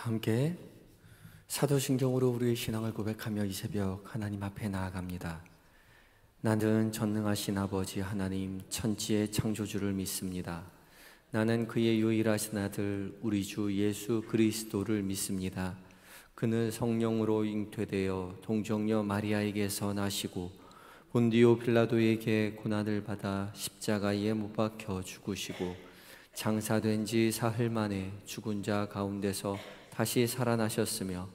함께 사도신경으로 우리의 신앙을 고백하며 이 새벽 하나님 앞에 나아갑니다. 나는 전능하신 아버지 하나님 천지의 창조주를 믿습니다. 나는 그의 유일하신 아들 우리 주 예수 그리스도를 믿습니다. 그는 성령으로 잉태되어 동정녀 마리아에게서 나시고 본디오 빌라도에게 고난을 받아 십자가에 못 박혀 죽으시고 장사된 지 사흘 만에 죽은 자 가운데서 다시 살아나셨으며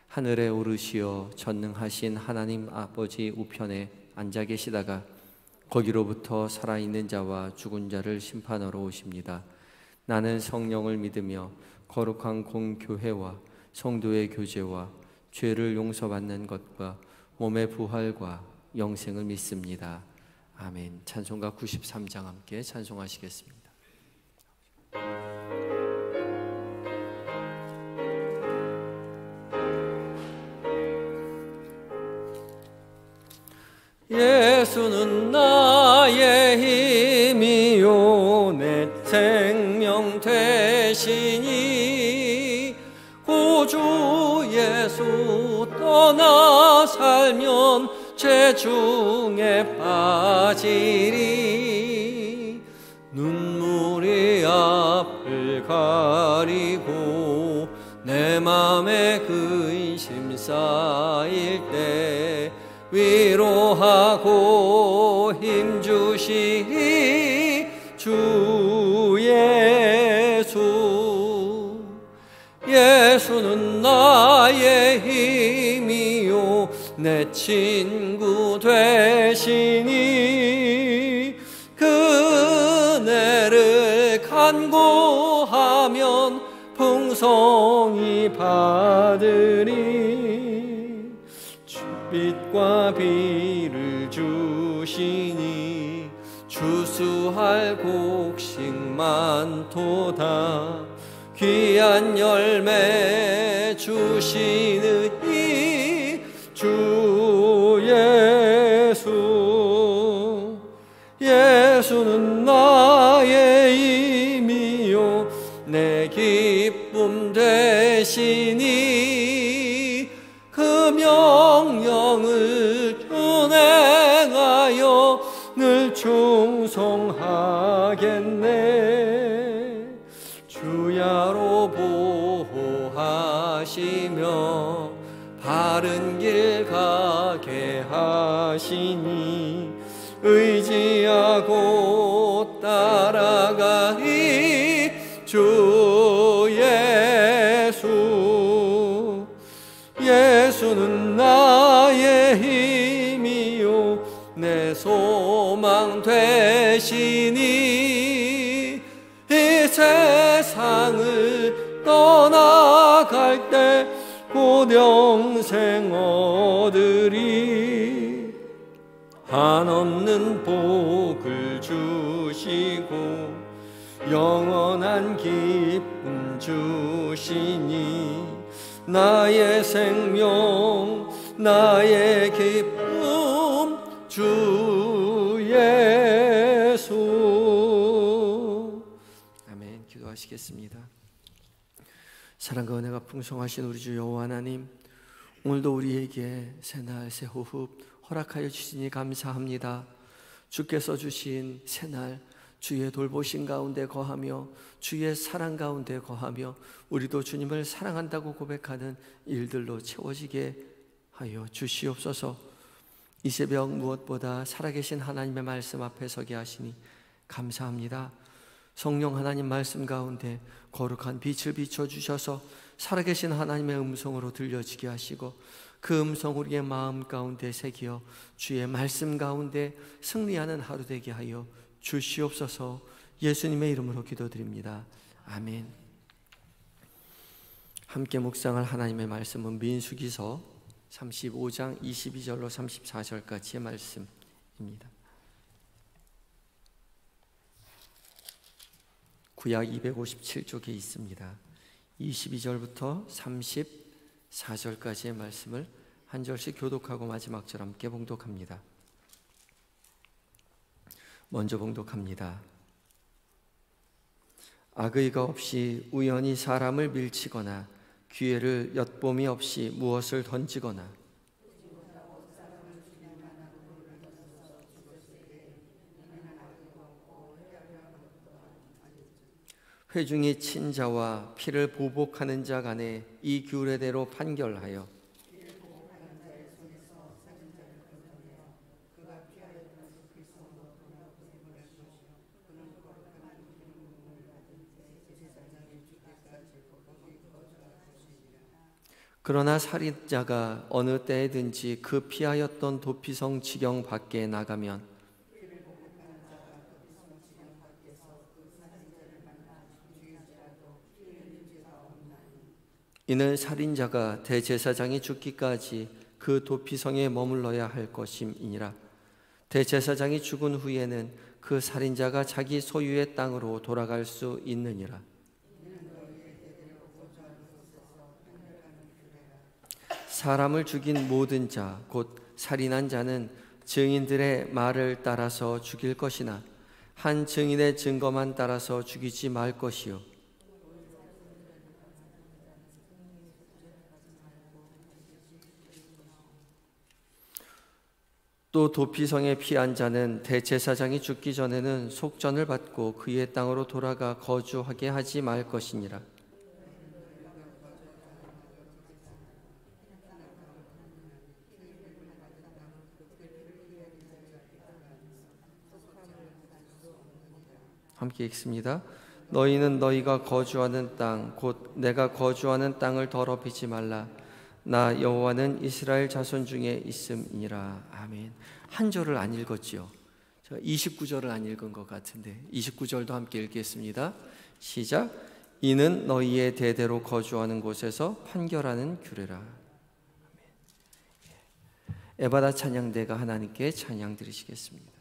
하늘에 오르시어 전능하신 하나님 아버지 우편에 앉아 계시다가 거기로부터 살아있는 자와 죽은 자를 심판하러 오십니다. 나는 성령을 믿으며 거룩한 공교회와 성도의 교제와 죄를 용서받는 것과 몸의 부활과 영생을 믿습니다. 아멘. 찬송가 93장 함께 찬송하시겠습니다. 예수는 나의 힘이요 내 생명 되시니 구주 예수 떠나 살면 죄 중에 빠지리. 눈물이 앞을 가리고 내 맘에 근심 쌓일 때 위로하고 힘주시리 주 예수. 예수는 나의 힘이요 내 친구 되시니 그네를 간구하면 풍성히 받으리. 빛과 비를 주시니 추수할 곡식 많도다. 귀한 열매 주시느니 주 예수. 예수는 나의 힘이요 내 기쁨 되시니 그 명령을 준행하여 늘 충성하겠네. 주야로 보호하시며 바른 길 가게 하시니 의지하고 따라가리 주 예수. 예수는 나의 힘이요 내 소망 되시니 이 세상을 떠나갈 때 곧 영생 얻으리. 한없는 복을 주시고 영원한 기쁨 주시니 나의 생명 나의 기쁨 주 예수. 아멘. 기도하시겠습니다. 사랑과 은혜가 풍성하신 우리 주 여호와 하나님, 오늘도 우리에게 새날 새 호흡 허락하여 주시니 감사합니다. 주께서 주신 새날 주의 돌보심 가운데 거하며 주의 사랑 가운데 거하며 우리도 주님을 사랑한다고 고백하는 일들로 채워지게 하여 주시옵소서. 이 새벽 무엇보다 살아계신 하나님의 말씀 앞에 서게 하시니 감사합니다. 성령 하나님 말씀 가운데 거룩한 빛을 비춰주셔서 살아계신 하나님의 음성으로 들려지게 하시고 그 음성 우리의 마음 가운데 새기어 주의 말씀 가운데 승리하는 하루 되게 하여 주시옵소서. 예수님의 이름으로 기도드립니다. 아멘. 함께 묵상할 하나님의 말씀은 민수기서 35장 22절로 34절까지의 말씀입니다. 구약 257쪽에 있습니다. 22절부터 34절까지의 말씀을 한 절씩 교독하고 마지막 절 함께 봉독합니다. 먼저 봉독합니다. 악의가 없이 우연히 사람을 밀치거나 기회를 엿봄이 없이 무엇을 던지거나 회중이 친자와 피를 보복하는 자 간에 이 규례대로 판결하여 그러나 살인자가 어느 때에든지 그 피하였던 도피성 지경 밖에 나가면 이는 살인자가 대제사장이 죽기까지 그 도피성에 머물러야 할 것임이니라. 대제사장이 죽은 후에는 그 살인자가 자기 소유의 땅으로 돌아갈 수 있느니라. 사람을 죽인 모든 자, 곧 살인한 자는 증인들의 말을 따라서 죽일 것이나 한 증인의 증거만 따라서 죽이지 말 것이요. 또 도피성에 피한 자는 대제사장이 죽기 전에는 속전을 받고 그의 땅으로 돌아가 거주하게 하지 말 것이니라. 함께 읽습니다. 너희는 너희가 거주하는 땅, 곧 내가 거주하는 땅을 더럽히지 말라. 나 여호와는 이스라엘 자손 중에 있음이니라. 아멘. 한 절을 안 읽었지요. 29절을 안 읽은 것 같은데 29절도 함께 읽겠습니다. 시작. 이는 너희의 대대로 거주하는 곳에서 판결하는 규례라. 아멘. 에바다 찬양대가 하나님께 찬양 드리시겠습니다.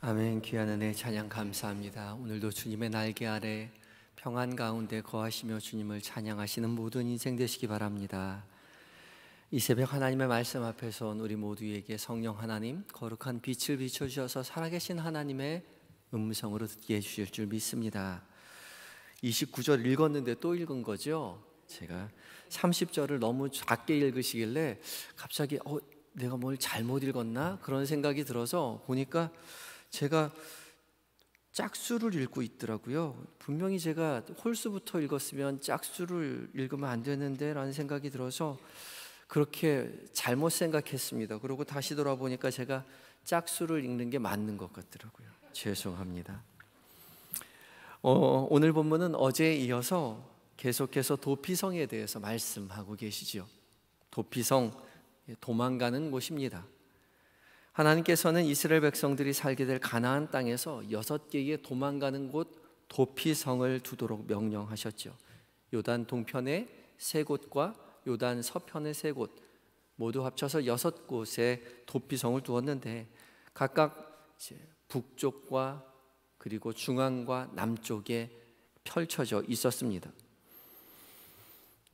아멘. 귀한 은혜 찬양 감사합니다. 오늘도 주님의 날개 아래 평안 가운데 거하시며 주님을 찬양하시는 모든 인생 되시기 바랍니다. 이 새벽 하나님의 말씀 앞에서 온 우리 모두에게 성령 하나님 거룩한 빛을 비춰주셔서 살아계신 하나님의 음성으로 듣게 해주실 줄 믿습니다. 29절 읽었는데 또 읽은 거죠. 제가 30절을 너무 작게 읽으시길래 갑자기 내가 뭘 잘못 읽었나? 그런 생각이 들어서 보니까 제가 짝수를 읽고 있더라고요. 분명히 제가 홀수부터 읽었으면 짝수를 읽으면 안 되는데 라는 생각이 들어서 그렇게 잘못 생각했습니다. 그리고 다시 돌아보니까 제가 짝수를 읽는 게 맞는 것 같더라고요. 죄송합니다. 오늘 본문은 어제에 이어서 계속해서 도피성에 대해서 말씀하고 계시죠. 도피성, 도망가는 곳입니다. 하나님께서는 이스라엘 백성들이 살게 될 가나안 땅에서 6개의 도망가는 곳 도피성을 두도록 명령하셨죠. 요단 동편의 3곳과 요단 서편의 3곳 모두 합쳐서 6곳의 도피성을 두었는데 각각 북쪽과 그리고 중앙과 남쪽에 펼쳐져 있었습니다.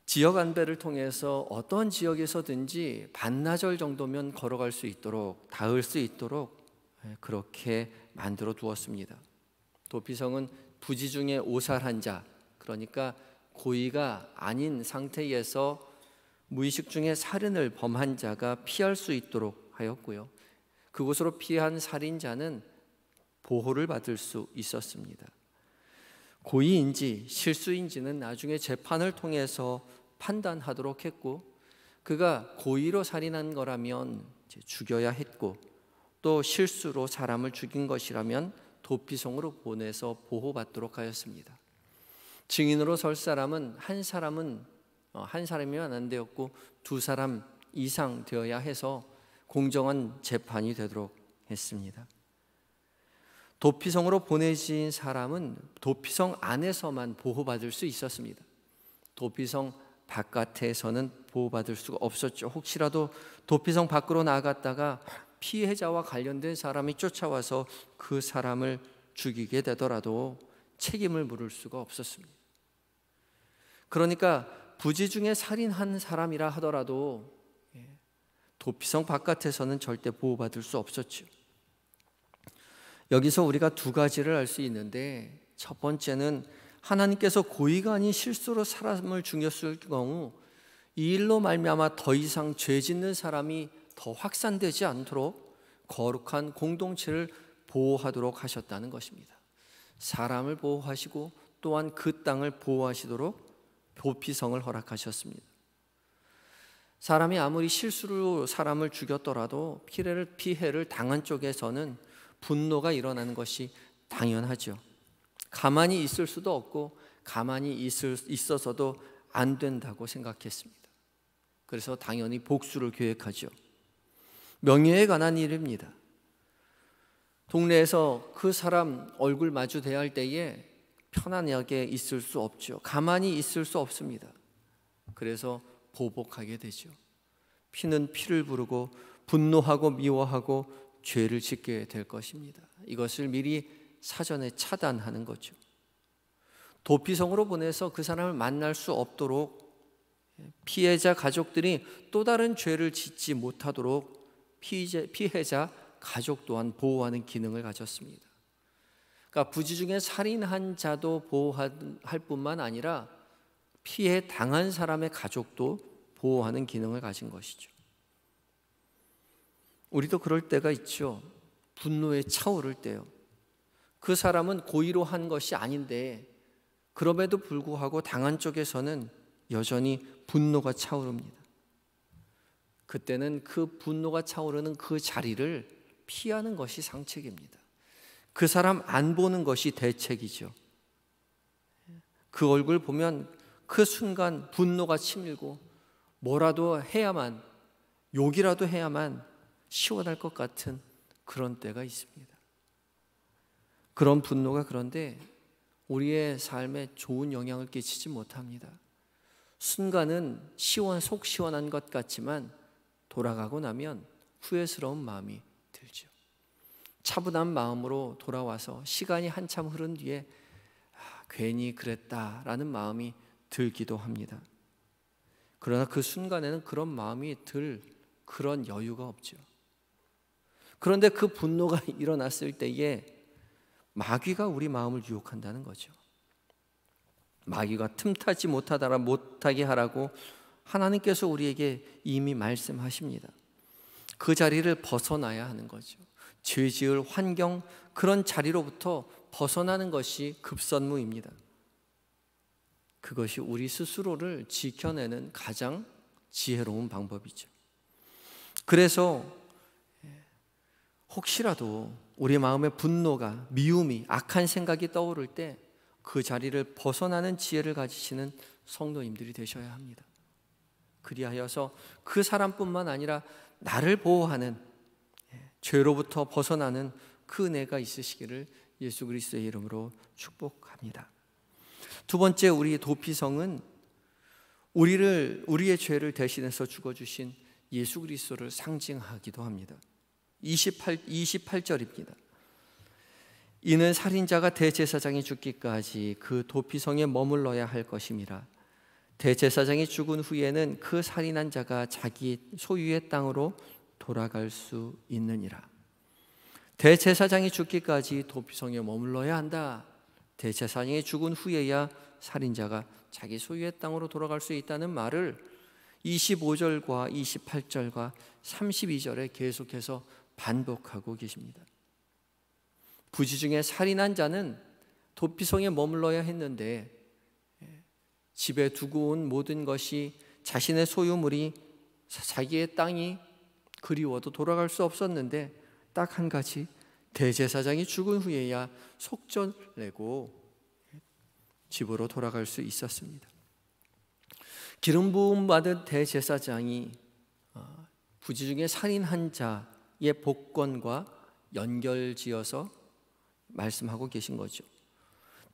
지역 안배를 통해서 어떤 지역에서든지 반나절 정도면 걸어갈 수 있도록, 닿을 수 있도록 그렇게 만들어 두었습니다. 도피성은 부지 중에 오살한 자, 그러니까 고의가 아닌 상태에서 무의식 중에 살인을 범한 자가 피할 수 있도록 하였고요. 그곳으로 피한 살인자는 보호를 받을 수 있었습니다. 고의인지 실수인지는 나중에 재판을 통해서 판단하도록 했고, 그가 고의로 살인한 거라면 죽여야 했고, 또 실수로 사람을 죽인 것이라면 도피성으로 보내서 보호받도록 하였습니다. 증인으로 설 사람은 한 사람이면 안 되었고 2사람 이상 되어야 해서 공정한 재판이 되도록 했습니다. 도피성으로 보내진 사람은 도피성 안에서만 보호받을 수 있었습니다. 도피성 바깥에서는 보호받을 수가 없었죠. 혹시라도 도피성 밖으로 나갔다가 피해자와 관련된 사람이 쫓아와서 그 사람을 죽이게 되더라도 책임을 물을 수가 없었습니다. 그러니까 부지 중에 살인한 사람이라 하더라도 도피성 바깥에서는 절대 보호받을 수 없었죠. 여기서 우리가 2가지를 알 수 있는데, 첫 번째는 하나님께서 고의가 아닌 실수로 사람을 죽였을 경우 이 일로 말미암아 더 이상 죄 짓는 사람이 더 확산되지 않도록 거룩한 공동체를 보호하도록 하셨다는 것입니다. 사람을 보호하시고 또한 그 땅을 보호하시도록 도피성을 허락하셨습니다. 사람이 아무리 실수로 사람을 죽였더라도 피해를 당한 쪽에서는 분노가 일어나는 것이 당연하죠. 가만히 있을 수도 없고 가만히 있어서도 안 된다고 생각했습니다. 그래서 당연히 복수를 계획하죠. 명예에 관한 일입니다. 동네에서 그 사람 얼굴 마주 대할 때에 편안하게 있을 수 없죠. 가만히 있을 수 없습니다. 그래서 보복하게 되죠. 피는 피를 부르고 분노하고 미워하고 죄를 짓게 될 것입니다. 이것을 미리 사전에 차단하는 거죠. 도피성으로 보내서 그 사람을 만날 수 없도록 피해자 가족들이 또 다른 죄를 짓지 못하도록 피해자 가족 또한 보호하는 기능을 가졌습니다. 그러니까 부지 중에 살인한 자도 보호할 뿐만 아니라 피해 당한 사람의 가족도 보호하는 기능을 가진 것이죠. 우리도 그럴 때가 있죠. 분노에 차오를 때요. 그 사람은 고의로 한 것이 아닌데 그럼에도 불구하고 당한 쪽에서는 여전히 분노가 차오릅니다. 그때는 그 분노가 차오르는 그 자리를 피하는 것이 상책입니다. 그 사람 안 보는 것이 대책이죠. 그 얼굴 보면 그 순간 분노가 치밀고 뭐라도 해야만, 욕이라도 해야만 시원할 것 같은 그런 때가 있습니다. 그런 분노가 그런데 우리의 삶에 좋은 영향을 끼치지 못합니다. 순간은 속 시원한 것 같지만 돌아가고 나면 후회스러운 마음이 들죠. 차분한 마음으로 돌아와서 시간이 한참 흐른 뒤에 괜히 그랬다라는 마음이 들기도 합니다. 그러나 그 순간에는 그런 마음이 들 그런 여유가 없죠. 그런데 그 분노가 일어났을 때에 마귀가 우리 마음을 유혹한다는 거죠. 마귀가 틈타지 못하게 하라고 하나님께서 우리에게 이미 말씀하십니다. 그 자리를 벗어나야 하는 거죠. 죄 지을 환경, 그런 자리로부터 벗어나는 것이 급선무입니다. 그것이 우리 스스로를 지켜내는 가장 지혜로운 방법이죠. 그래서 혹시라도 우리 마음에 분노가, 미움이, 악한 생각이 떠오를 때 그 자리를 벗어나는 지혜를 가지시는 성도님들이 되셔야 합니다. 그리하여서 그 사람뿐만 아니라 나를 보호하는, 죄로부터 벗어나는 그 은혜가 있으시기를 예수 그리스도의 이름으로 축복합니다. 두 번째, 우리 도피성은 우리의 죄를 대신해서 죽어주신 예수 그리스도를 상징하기도 합니다. 28절입니다. 이는 살인자가 대제사장이 죽기까지 그 도피성에 머물러야 할 것임이라. 대제사장이 죽은 후에는 그 살인한 자가 자기 소유의 땅으로 돌아갈 수 있느니라. 대제사장이 죽기까지 도피성에 머물러야 한다. 대제사장이 죽은 후에야 살인자가 자기 소유의 땅으로 돌아갈 수 있다는 말을 25절과 28절과 32절에 계속해서 반복하고 계십니다. 부지 중에 살인한 자는 도피성에 머물러야 했는데 집에 두고 온 모든 것이, 자신의 소유물이, 자기의 땅이 그리워도 돌아갈 수 없었는데 딱 한 가지, 대제사장이 죽은 후에야 속전 내고 집으로 돌아갈 수 있었습니다. 기름 부음 받은 대제사장이 부지 중에 살인한 자의 복권과 연결지어서 말씀하고 계신 거죠.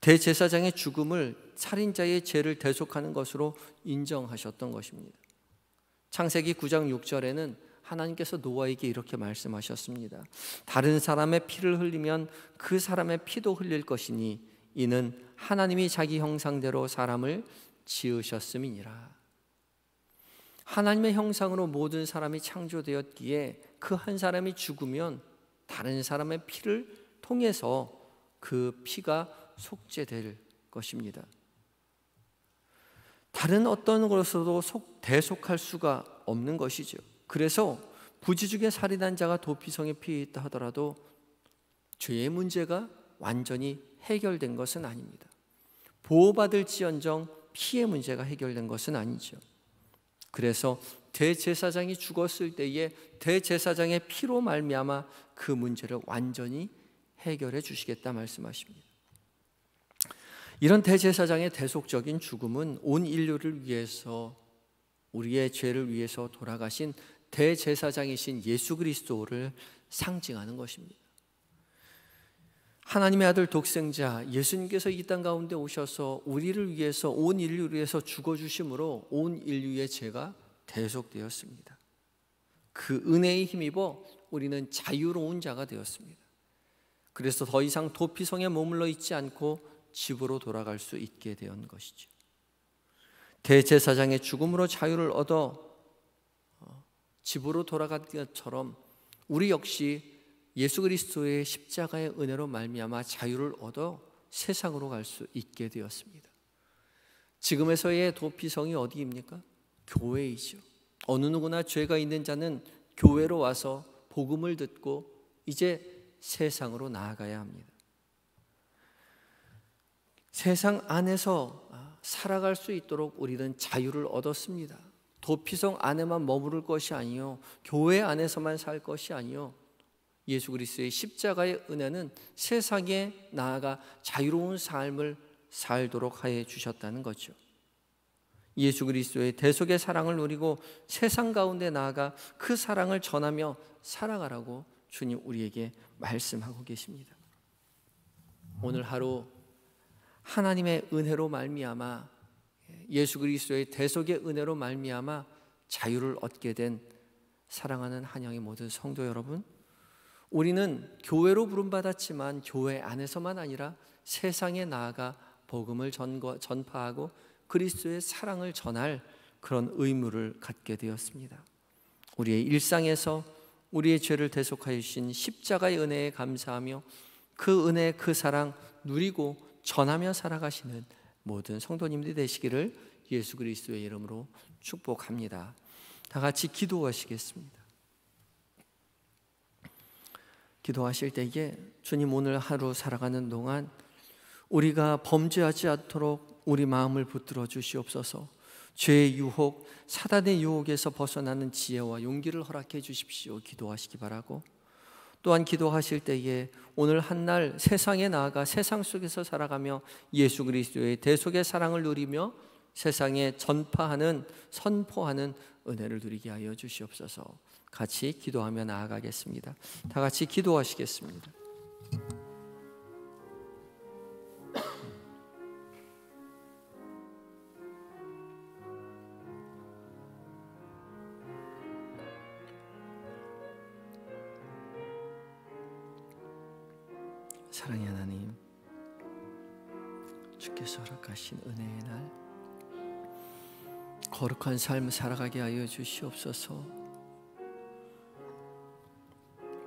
대제사장의 죽음을 살인자의 죄를 대속하는 것으로 인정하셨던 것입니다. 창세기 9장 6절에는 하나님께서 노아에게 이렇게 말씀하셨습니다. 다른 사람의 피를 흘리면 그 사람의 피도 흘릴 것이니 이는 하나님이 자기 형상대로 사람을 지으셨음이니라. 하나님의 형상으로 모든 사람이 창조되었기에 그 한 사람이 죽으면 다른 사람의 피를 통해서 그 피가 속죄될 것입니다. 다른 어떤 것으로도 대속할 수가 없는 것이죠. 그래서 부지 중에 살인한 자가 도피성에 피해 있다 하더라도 죄의 문제가 완전히 해결된 것은 아닙니다. 보호받을지언정 피의 문제가 해결된 것은 아니죠. 그래서 대제사장이 죽었을 때에 대제사장의 피로 말미암아 그 문제를 완전히 해결해 주시겠다 말씀하십니다. 이런 대제사장의 대속적인 죽음은 온 인류를 위해서, 우리의 죄를 위해서 돌아가신 대제사장이신 예수 그리스도를 상징하는 것입니다. 하나님의 아들 독생자 예수님께서 이 땅 가운데 오셔서 우리를 위해서, 온 인류를 위해서 죽어주심으로 온 인류의 죄가 대속되었습니다. 그 은혜에 힘입어 우리는 자유로운 자가 되었습니다. 그래서 더 이상 도피성에 머물러 있지 않고 집으로 돌아갈 수 있게 된 것이죠. 대제사장의 죽음으로 자유를 얻어 집으로 돌아간 것처럼 우리 역시 예수 그리스도의 십자가의 은혜로 말미암아 자유를 얻어 세상으로 갈 수 있게 되었습니다. 지금에서의 도피성이 어디입니까? 교회이죠. 어느 누구나 죄가 있는 자는 교회로 와서 복음을 듣고 이제 세상으로 나아가야 합니다. 세상 안에서 살아갈 수 있도록 우리는 자유를 얻었습니다. 도피성 안에만 머무를 것이 아니요, 교회 안에서만 살 것이 아니요, 예수 그리스도의 십자가의 은혜는 세상에 나아가 자유로운 삶을 살도록 하여 주셨다는 거죠. 예수 그리스도의 대속의 사랑을 누리고 세상 가운데 나아가 그 사랑을 전하며 살아가라고 주님 우리에게 말씀하고 계십니다. 오늘 하루 하나님의 은혜로 말미암아, 예수 그리스도의 대속의 은혜로 말미암아 자유를 얻게 된 사랑하는 한영의 모든 성도 여러분, 우리는 교회로 부름받았지만 교회 안에서만 아니라 세상에 나아가 복음을 전파하고 그리스도의 사랑을 전할 그런 의무를 갖게 되었습니다. 우리의 일상에서 우리의 죄를 대속하여 주신 십자가의 은혜에 감사하며 그 은혜, 그 사랑 누리고 전하며 살아가시는 모든 성도님들이 되시기를 예수 그리스도의 이름으로 축복합니다. 다 같이 기도하시겠습니다. 기도하실 때에 주님, 오늘 하루 살아가는 동안 우리가 범죄하지 않도록 우리 마음을 붙들어 주시옵소서. 죄의 유혹, 사단의 유혹에서 벗어나는 지혜와 용기를 허락해 주십시오. 기도하시기 바라고, 또한 기도하실 때에 오늘 한날 세상에 나아가 세상 속에서 살아가며 예수 그리스도의 대속의 사랑을 누리며 세상에 전파하는, 선포하는 은혜를 누리게 하여 주시옵소서. 같이 기도하며 나아가겠습니다. 다 같이 기도하시겠습니다. 사랑의 하나님, 주께서 허락하신 은혜의 날 거룩한 삶을 살아가게 하여 주시옵소서.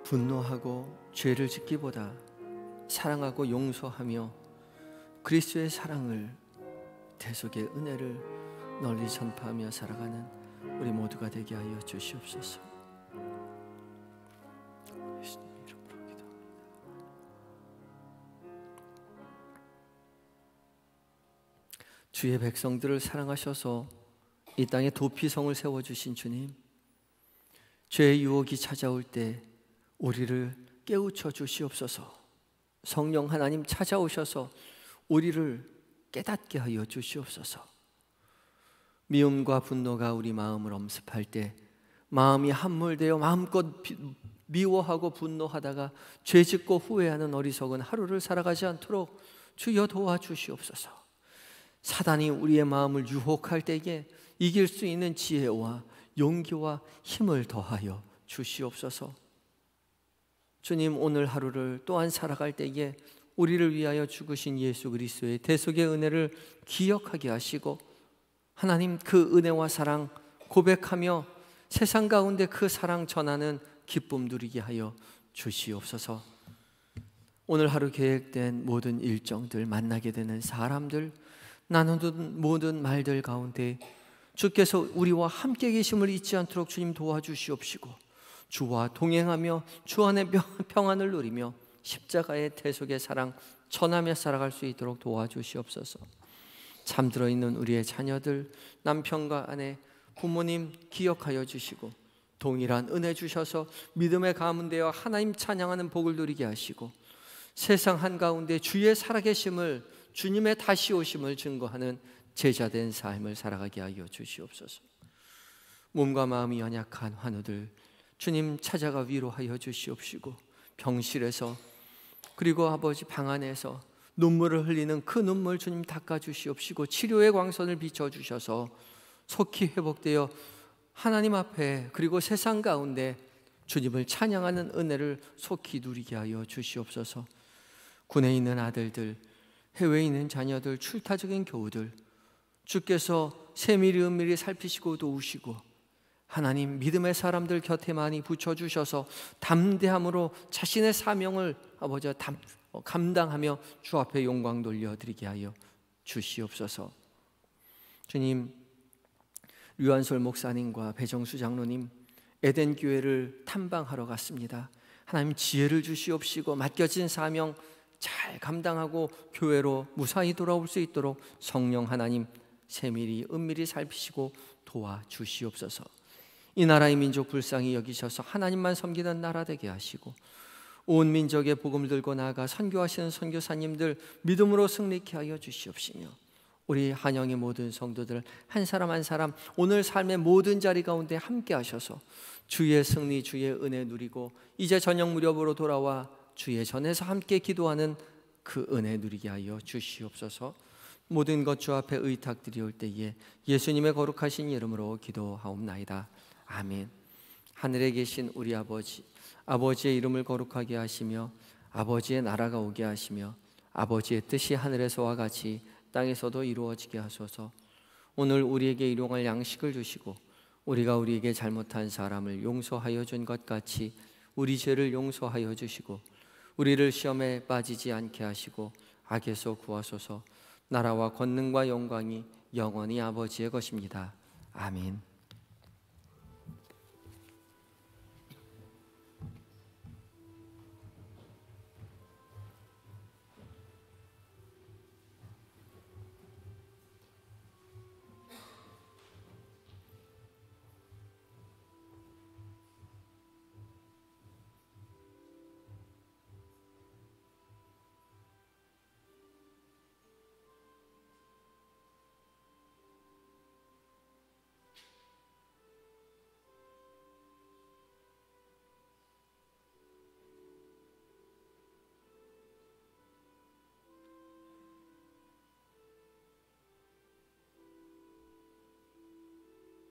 분노하고 죄를 짓기보다 사랑하고 용서하며 그리스도의 사랑을, 대속의 은혜를 널리 전파하며 살아가는 우리 모두가 되게 하여 주시옵소서. 예수님 이름으로 기도합니다. 주의 백성들을 사랑하셔서 이 땅에 도피성을 세워주신 주님, 죄의 유혹이 찾아올 때 우리를 깨우쳐 주시옵소서. 성령 하나님 찾아오셔서 우리를 깨닫게 하여 주시옵소서. 미움과 분노가 우리 마음을 엄습할 때 마음이 함몰되어 마음껏 미워하고 분노하다가 죄짓고 후회하는 어리석은 하루를 살아가지 않도록 주여 도와주시옵소서. 사단이 우리의 마음을 유혹할 때에 이길 수 있는 지혜와 용기와 힘을 더하여 주시옵소서. 주님, 오늘 하루를 또한 살아갈 때에 우리를 위하여 죽으신 예수 그리스도의 대속의 은혜를 기억하게 하시고 하나님, 그 은혜와 사랑 고백하며 세상 가운데 그 사랑 전하는 기쁨 누리게 하여 주시옵소서. 오늘 하루 계획된 모든 일정들, 만나게 되는 사람들, 나누는 모든 말들 가운데 주께서 우리와 함께 계심을 잊지 않도록 주님 도와주시옵시고, 주와 동행하며 주 안에 평안을 누리며 십자가의 대속의 사랑 전하며 살아갈 수 있도록 도와주시옵소서. 잠들어 있는 우리의 자녀들, 남편과 아내, 부모님 기억하여 주시고 동일한 은혜 주셔서 믿음의 가문되어 하나님 찬양하는 복을 누리게 하시고 세상 한가운데 주의 살아계심을, 주님의 다시 오심을 증거하는 제자된 삶을 살아가게 하여 주시옵소서. 몸과 마음이 연약한 환우들 주님 찾아가 위로하여 주시옵시고, 병실에서 그리고 아버지 방 안에서 눈물을 흘리는 그 눈물 주님 닦아 주시옵시고 치료의 광선을 비춰 주셔서 속히 회복되어 하나님 앞에 그리고 세상 가운데 주님을 찬양하는 은혜를 속히 누리게 하여 주시옵소서. 군에 있는 아들들, 해외에 있는 자녀들, 출타적인 교우들 주께서 세밀히 은밀히 살피시고 도우시고 하나님, 믿음의 사람들 곁에 많이 붙여주셔서 담대함으로 자신의 사명을 아버지 감당하며 주 앞에 영광 돌려드리게 하여 주시옵소서. 주님, 류한솔 목사님과 배정수 장로님 에덴 교회를 탐방하러 갔습니다. 하나님, 지혜를 주시옵시고 맡겨진 사명 잘 감당하고 교회로 무사히 돌아올 수 있도록 성령 하나님 세밀히 은밀히 살피시고 도와주시옵소서. 이 나라의 민족 불쌍히 여기셔서 하나님만 섬기는 나라 되게 하시고 온 민족의 복음을 들고 나아가 선교하시는 선교사님들 믿음으로 승리케 하여 주시옵시며 우리 한영의 모든 성도들 한 사람 한 사람 오늘 삶의 모든 자리 가운데 함께 하셔서 주의 승리, 주의 은혜 누리고 이제 저녁 무렵으로 돌아와 주의 전에서 함께 기도하는 그 은혜 누리게 하여 주시옵소서. 모든 것 주 앞에 의탁드리올 때에 예수님의 거룩하신 이름으로 기도하옵나이다. 아멘. 하늘에 계신 우리 아버지, 아버지의 이름을 거룩하게 하시며 아버지의 나라가 오게 하시며 아버지의 뜻이 하늘에서와 같이 땅에서도 이루어지게 하소서. 오늘 우리에게 일용할 양식을 주시고 우리가 우리에게 잘못한 사람을 용서하여 준 것 같이 우리 죄를 용서하여 주시고 우리를 시험에 빠지지 않게 하시고 악에서 구하소서. 나라와 권능과 영광이 영원히 아버지의 것입니다. 아멘.